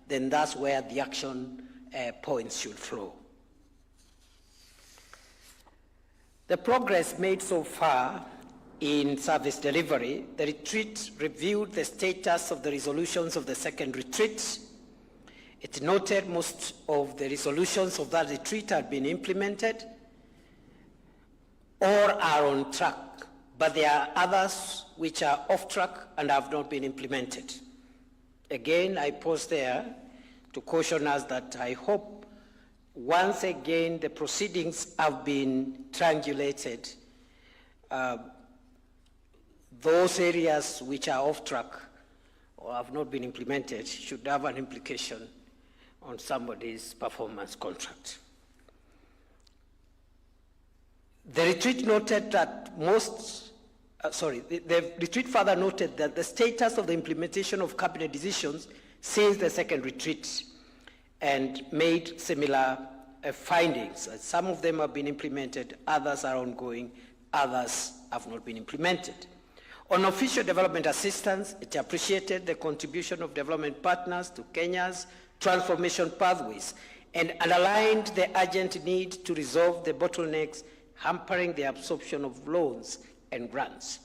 then that's where the action points should flow. The progress made so far in service delivery, the retreat reviewed the status of the resolutions of the second retreat. It noted most of the resolutions of that retreat had been implemented or are on track, but there are others which are off track and have not been implemented. Again, I pause there to caution us that I hope once again the proceedings have been triangulated. Those areas which are off track or have not been implemented should have an implication on somebody's performance contract. The retreat noted that the retreat further noted that the status of the implementation of cabinet decisions since the second retreat and made similar findings. Some of them have been implemented, others are ongoing, others have not been implemented. On official development assistance, it appreciated the contribution of development partners to Kenya's transformation pathways and underlined the urgent need to resolve the bottlenecks hampering the absorption of loans and grants.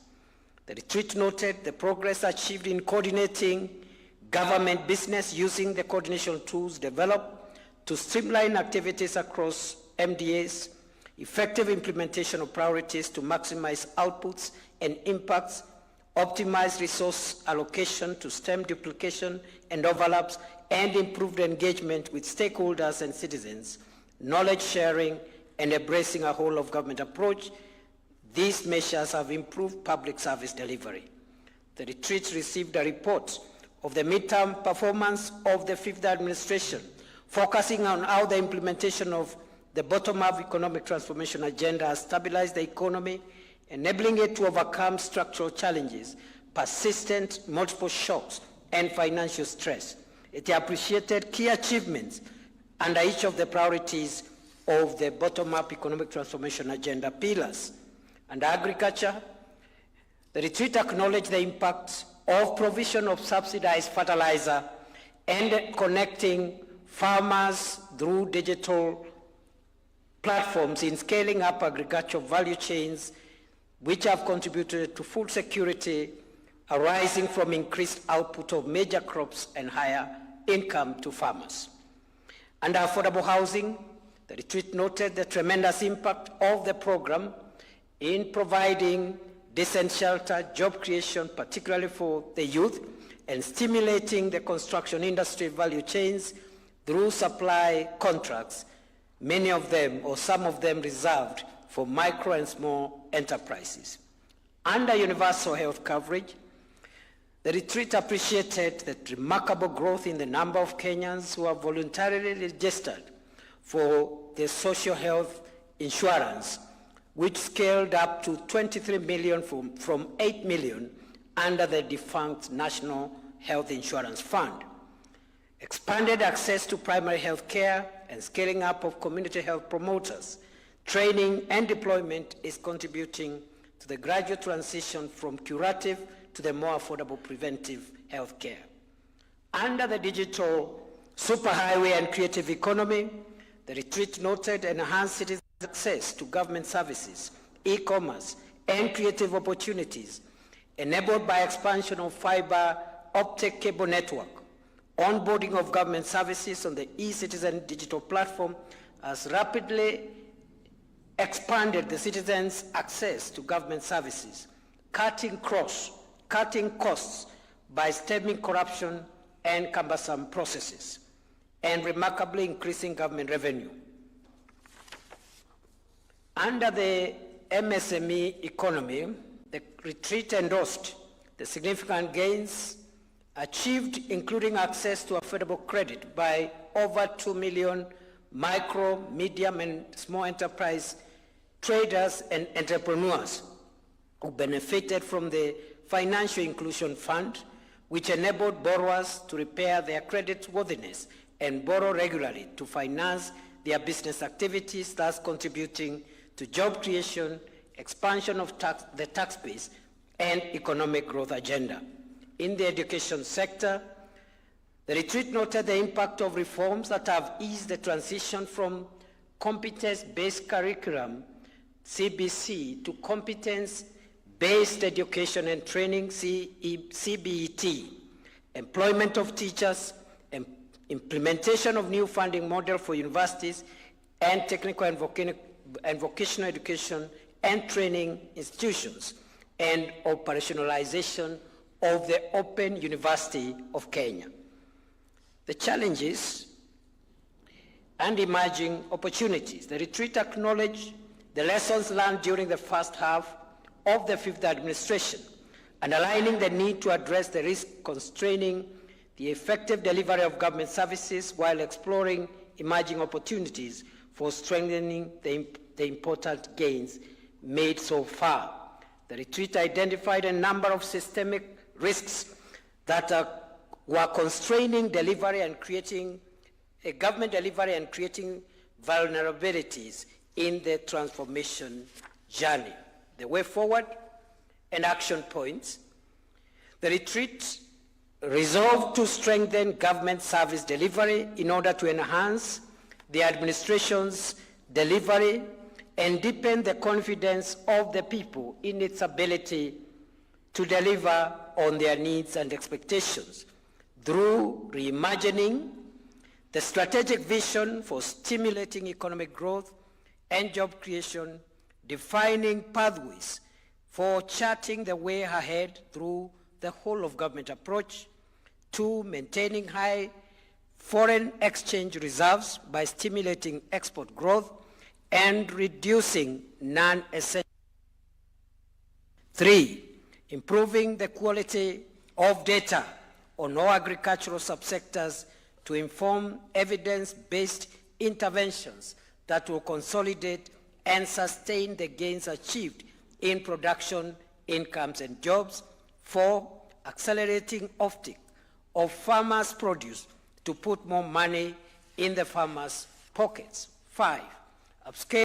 The retreat noted the progress achieved in coordinating government business using the coordination tools developed to streamline activities across MDAs, effective implementation of priorities to maximize outputs and impacts, optimize resource allocation to stem duplication and overlaps, and improved engagement with stakeholders and citizens, knowledge sharing, and embracing a whole-of-government approach. These measures have improved public service delivery. The retreat received a report of the midterm performance of the fifth administration, focusing on how the implementation of the bottom-up economic transformation agenda has stabilized the economy, enabling it to overcome structural challenges, persistent multiple shocks, and financial stress. It appreciated key achievements under each of the priorities of the bottom-up economic transformation agenda pillars. Under agriculture, the retreat acknowledged the impact of provision of subsidized fertilizer and connecting farmers through digital platforms in scaling up agricultural value chains, which have contributed to food security arising from increased output of major crops and higher income to farmers. Under affordable housing, the retreat noted the tremendous impact of the program in providing decent shelter, job creation, particularly for the youth, and stimulating the construction industry value chains through supply contracts, many of them or some of them reserved for micro and small enterprises. Under universal health coverage, the retreat appreciated the remarkable growth in the number of Kenyans who have voluntarily registered for the social health insurance, which scaled up to 23 million from 8 million under the defunct National Health Insurance Fund. Expanded access to primary health care and scaling up of community health promoters, training and deployment is contributing to the gradual transition from curative to the more affordable preventive health care. Under the digital superhighway and creative economy, the retreat noted enhanced citizen access to government services, e-commerce, and creative opportunities, enabled by expansion of fiber optic cable network. Onboarding of government services on the e-citizen digital platform has rapidly expanded the citizens' access to government services, cutting costs by stemming corruption and cumbersome processes, and remarkably increasing government revenue. Under the MSME economy, the retreat endorsed the significant gains achieved, including access to affordable credit by over 2 million micro, medium, and small enterprise traders and entrepreneurs who benefited from the Financial Inclusion Fund, which enabled borrowers to repair their creditworthiness and borrow regularly to finance their business activities, thus contributing to job creation, expansion of the tax base, and economic growth agenda. In the education sector, The retreat noted the impact of reforms that have eased the transition from competence-based curriculum, CBC, to competence-based education and training, CBET, employment of teachers, and implementation of new funding model for universities and technical and vocational education and training institutions, and operationalization of the Open University of Kenya. The challenges and emerging opportunities. The retreat acknowledged the lessons learned during the first half of the fifth administration, underlining the need to address the risk constraining the effective delivery of government services while exploring emerging opportunities for strengthening the important gains made so far. The retreat identified a number of systemic risks that were constraining delivery and creating government delivery and creating vulnerabilities in the transformation journey. The way forward and action points. The retreat resolved to strengthen government service delivery in order to enhance the administration's delivery and deepen the confidence of the people in its ability to deliver on their needs and expectations through reimagining the strategic vision for stimulating economic growth and job creation, defining pathways for charting the way ahead through the whole of government approach, to maintaining high foreign exchange reserves by stimulating export growth and reducing non-essential. 3, improving the quality of data on all agricultural subsectors to inform evidence-based interventions that will consolidate and sustain the gains achieved in production, incomes, and jobs. 4, accelerating offtake of farmers' produce to put more money in the farmers' pockets. 5, upscaling